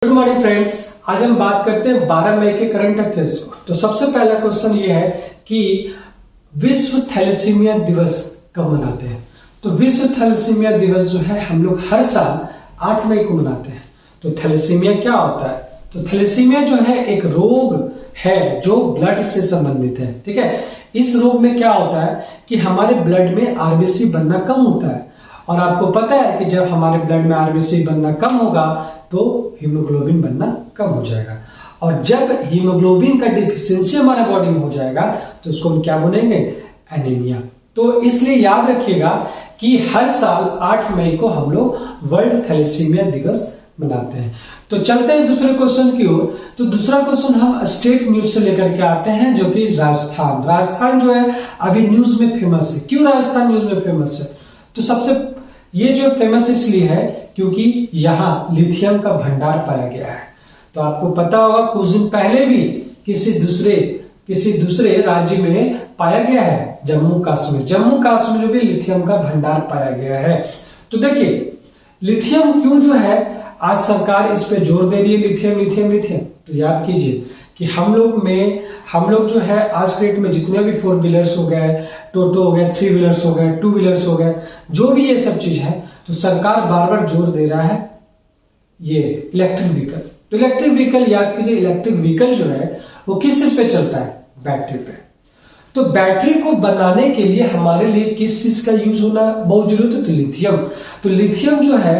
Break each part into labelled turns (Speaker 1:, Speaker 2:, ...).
Speaker 1: Good morning friends, आज हम बात करते हैं 12 मई के करंट अफेयर्स को। तो सबसे पहला क्वेश्चन ये है कि विश्व थैलेसीमिया दिवस कब मनाते हैं। तो विश्व थैलेसीमिया दिवस जो है हम लोग हर साल 8 मई को मनाते हैं। तो थैलेसीमिया क्या होता है? तो थैलेसीमिया जो है एक रोग है जो ब्लड से संबंधित है। ठीक है, इस रोग में क्या होता है कि हमारे ब्लड में आरबीसी बनना कम होता है, और आपको पता है कि जब हमारे ब्लड में आरबीसी बनना कम होगा तो हीमोग्लोबिन बनना कम हो जाएगा, और जब हीमोग्लोबिन का डिफिशियंसी हमारे बॉडी में हो जाएगा तो उसको हम क्या बोलेंगे? एनीमिया। तो इसलिए याद रखिएगा कि हर साल 8 मई को हम लोग वर्ल्ड थैलेसीमिया दिवस मनाते हैं। तो चलते हैं दूसरे क्वेश्चन की ओर। तो दूसरा क्वेश्चन हम स्टेट न्यूज से लेकर के आते हैं, जो कि राजस्थान जो है अभी न्यूज में फेमस है। क्यों राजस्थान न्यूज में फेमस है? तो सबसे ये जो फेमस इसलिए है क्योंकि यहाँ लिथियम का भंडार पाया गया है। तो आपको पता होगा कुछ दिन पहले भी किसी दूसरे राज्य में पाया गया है, जम्मू कश्मीर में भी लिथियम का भंडार पाया गया है। तो देखिए लिथियम क्यों जो है आज सरकार इस पे जोर दे रही है, लिथियम। तो याद कीजिए कि हम लोग जो है आज के डेट में जितने भी 4 व्हीलर्स हो गए, टोटो हो गए, 3 व्हीलर्स हो गए, 2 व्हीलर्स हो गए, जो भी ये सब चीज है, तो सरकार बार बार जोर दे रहा है ये इलेक्ट्रिक व्हीकल। तो इलेक्ट्रिक व्हीकल याद कीजिए, इलेक्ट्रिक व्हीकल जो है वो किस चीज पे चलता है? बैटरी पे। तो बैटरी को बनाने के लिए हमारे लिए किस चीज का यूज होना बहुत जरूरत है? तो लिथियम। तो लिथियम जो है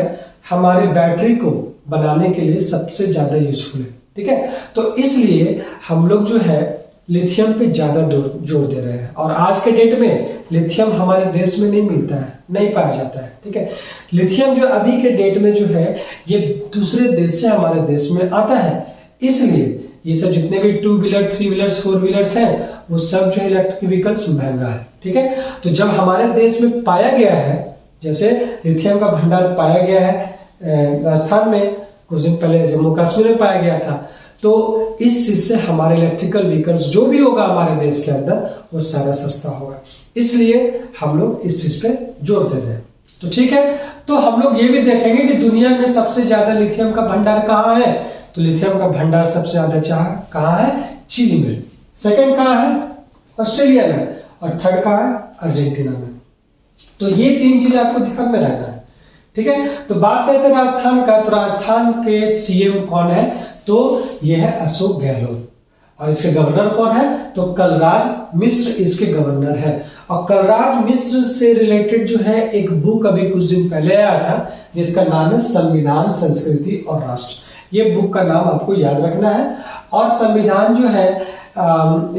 Speaker 1: हमारे बैटरी को बनाने के लिए सबसे ज्यादा यूजफुल है। ठीक है, तो इसलिए हम लोग जो है लिथियम पे ज्यादा जोर दे रहे हैं। और आज के डेट में लिथियम हमारे देश में नहीं मिलता है, नहीं पाया जाता है। ठीक है, लिथियम जो अभी के डेट में जो है ये दूसरे देश से हमारे देश में आता है। इसलिए ये सब जितने भी 2 व्हीलर, 3 व्हीलर्स, 4 व्हीलर्स हैं, वो सब जो है इलेक्ट्रिक व्हीकल्स महंगा है। ठीक है, तो जब हमारे देश में पाया गया है, जैसे लिथियम का भंडार पाया गया है राजस्थान में, कुछ दिन पहले जम्मू कश्मीर में पाया गया था, तो इस चीज से हमारे इलेक्ट्रिकल व्हीकल्स जो भी होगा हमारे देश के अंदर वो सारा सस्ता होगा। इसलिए हम लोग इस चीज पे जोर दे रहे हैं। तो ठीक है, तो हम लोग ये भी देखेंगे कि दुनिया में सबसे ज्यादा लिथियम का भंडार कहाँ है। तो लिथियम का भंडार सबसे ज्यादा कहाँ है? चिली में। सेकंड कहाँ है? ऑस्ट्रेलिया में। और थर्ड कहाँ है? अर्जेंटीना में। तो ये 3 चीज आपको ध्यान में रखना है। ठीक है, तो बात करते हैं राजस्थान का। तो राजस्थान के सीएम कौन है? तो यह है अशोक गहलोत। और इसके गवर्नर कौन है? तो कलराज मिश्र इसके गवर्नर है। और कलराज मिश्र से रिलेटेड जो है एक बुक अभी कुछ दिन पहले आया था, जिसका नाम है संविधान, संस्कृति और राष्ट्र। ये बुक का नाम आपको याद रखना है। और संविधान जो है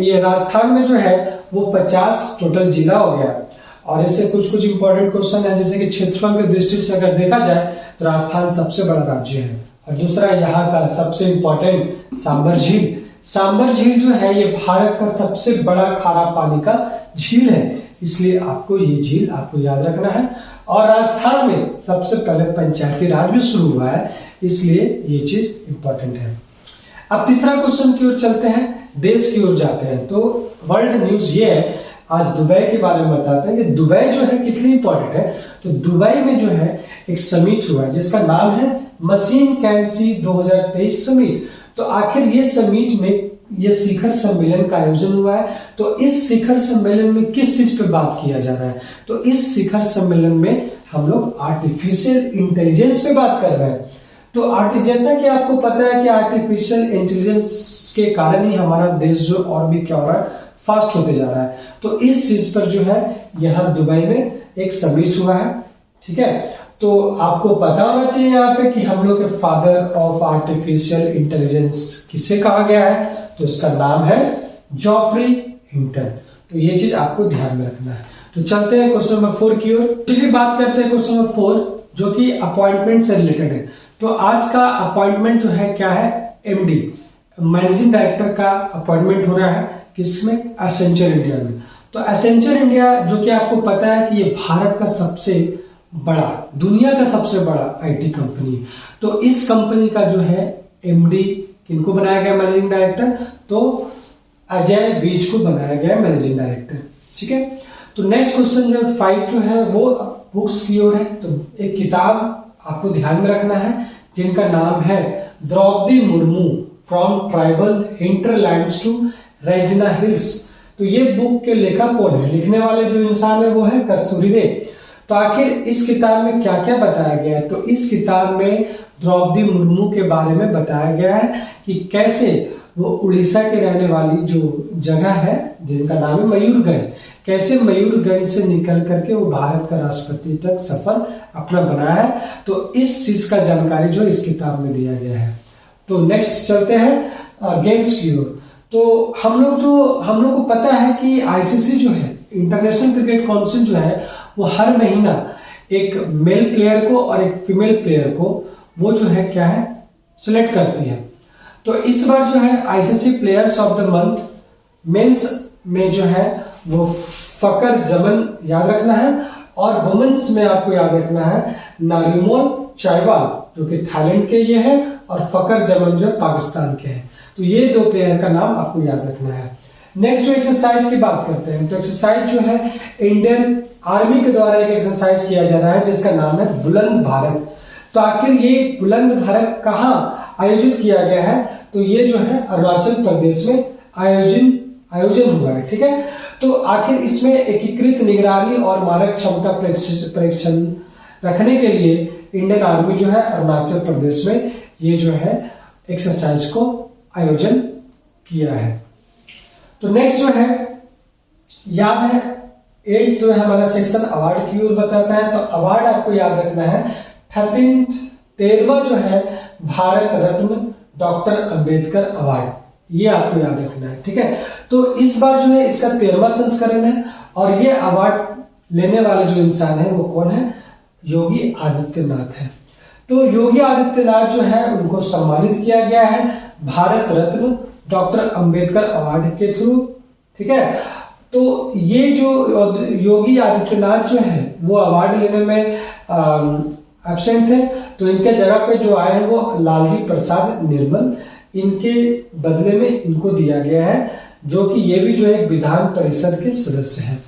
Speaker 1: ये राजस्थान में जो है वो 50 टोटल जिला हो गया। और इससे कुछ इंपॉर्टेंट क्वेश्चन है, जैसे कि क्षेत्रफल की दृष्टि से अगर देखा जाए तो राजस्थान सबसे बड़ा राज्य है। और दूसरा यहाँ का सबसे इंपॉर्टेंट सांबर झील जो है ये भारत का सबसे बड़ा खारा पानी का झील है। इसलिए आपको ये झील आपको याद रखना है। और राजस्थान में सबसे पहले पंचायती राज भी शुरू हुआ है, इसलिए ये चीज इंपॉर्टेंट है। अब तीसरा क्वेश्चन की ओर चलते हैं, देश की ओर जाते हैं। तो वर्ल्ड न्यूज ये है, आज दुबई के बारे में बताते हैं कि दुबई जो है किस लिए इंपॉर्टेंट है। तो दुबई में जो है एक समिट हुआ है जिसका नाम है मशीन कैन सी 2023 समिट। तो आखिर ये समिट में ये शिखर सम्मेलन का आयोजन हुआ है। तो इस शिखर सम्मेलन में किस चीज पे बात किया जा रहा है? तो इस शिखर सम्मेलन में हम लोग आर्टिफिशियल इंटेलिजेंस पे बात कर रहे हैं। तो जैसा कि आपको पता है कि आर्टिफिशियल इंटेलिजेंस के कारण ही हमारा देश जो और भी क्या हो रहा है, फास्ट होते जा रहा है। तो इस चीज पर जो है यहाँ दुबई में एक समिट हुआ है। ठीक है, तो आपको पता होना चाहिए यहाँ पे कि हम लोग के फादर ऑफ आर्टिफिशियल इंटेलिजेंस किसे कहा गया है। तो इसका नाम है जॉफ्री हिंटन। तो ये चीज आपको ध्यान में रखना है। तो चलते हैं क्वेश्चन नंबर 4 की ओर। चलिए बात करते हैं क्वेश्चन नंबर 4, जो कि अपॉइंटमेंट से रिलेटेड है। तो आज का अपॉइंटमेंट जो है क्या है? एमडी, मैनेजिंग डायरेक्टर का अपॉइंटमेंट हो रहा है। किसमें? एसेंचर इंडिया में। तो एसेंचर इंडिया जो कि आपको पता है कि ये भारत का सबसे बड़ा, दुनिया का सबसे बड़ा आईटी कंपनी है। तो इस कंपनी का जो है एमडी किनको बनाया गया मैनेजिंग डायरेक्टर? तो अजय विज को बनाया गया मैनेजिंग डायरेक्टर। ठीक है, तो नेक्स्ट क्वेश्चन जो है 5 जो है वो बुक्स की ओर है। तो एक किताब आपको ध्यान में रखना है जिनका नाम है Droupadi Murmu, from tribal hinterlands to Raisina hills. तो ये बुक के लेखक कौन है? लिखने वाले जो इंसान है वो है कस्तूरी रे। तो आखिर इस किताब में क्या क्या बताया गया है? तो इस किताब में द्रौपदी मुर्मू के बारे में बताया गया है कि कैसे वो उड़ीसा के रहने वाली जो जगह है जिनका नाम है मयूरगंज, कैसे मयूरगंज से निकल करके वो भारत का राष्ट्रपति तक सफर अपना बनाया है। तो इस चीज का जानकारी जो इस किताब में दिया गया है। तो नेक्स्ट चलते हैं गेम्स की ओर। तो हम लोग को पता है कि आईसीसी जो है, इंटरनेशनल क्रिकेट काउंसिल जो है, वो हर महीना एक मेल प्लेयर को और एक फीमेल प्लेयर को वो जो है क्या है सिलेक्ट करती है। तो इस बार जो है ICC players of the month men's में जो है वो फकर जमन याद रखना है, और वुमेन्स में आपको याद रखना है नारिमोन चाइवाल जो कि थाईलैंड के ये है, और फकर जमन जो पाकिस्तान के हैं। तो ये दो प्लेयर का नाम आपको याद रखना है। नेक्स्ट जो एक्सरसाइज की बात करते हैं, तो एक्सरसाइज जो है इंडियन आर्मी के द्वारा एक एक्सरसाइज किया जा रहा है जिसका नाम है बुलंद भारत। तो आखिर ये बुलंद भारत कहाँ आयोजित किया गया है? तो ये जो है अरुणाचल प्रदेश में आयोजन हुआ है। ठीक है, तो आखिर इसमें एकीकृत निगरानी और मारक क्षमता परीक्षण रखने के लिए इंडियन आर्मी जो है अरुणाचल प्रदेश में ये जो है एक्सरसाइज को आयोजन किया है। तो नेक्स्ट जो है याद है 8 जो है हमारा सेक्शन अवार्ड की ओर बताता है। तो अवार्ड आपको याद रखना है 13वां जो है भारत रत्न डॉक्टर अंबेडकर अवार्ड, ये आपको याद रखना है। ठीक है, तो इस बार जो है इसका 13वां संस्करण है, और ये अवार्ड लेने वाले जो इंसान है वो कौन है? योगी आदित्यनाथ है। तो योगी आदित्यनाथ जो है उनको सम्मानित किया गया है भारत रत्न डॉक्टर अंबेडकर अवार्ड के थ्रू। ठीक है, तो ये जो योगी आदित्यनाथ जो है वो अवार्ड लेने में एब्सेंट थे, तो इनके जगह पे जो आए हैं वो लालजी प्रसाद निर्मल, इनके बदले में इनको दिया गया है, जो कि ये भी जो है विधान परिषद के सदस्य हैं।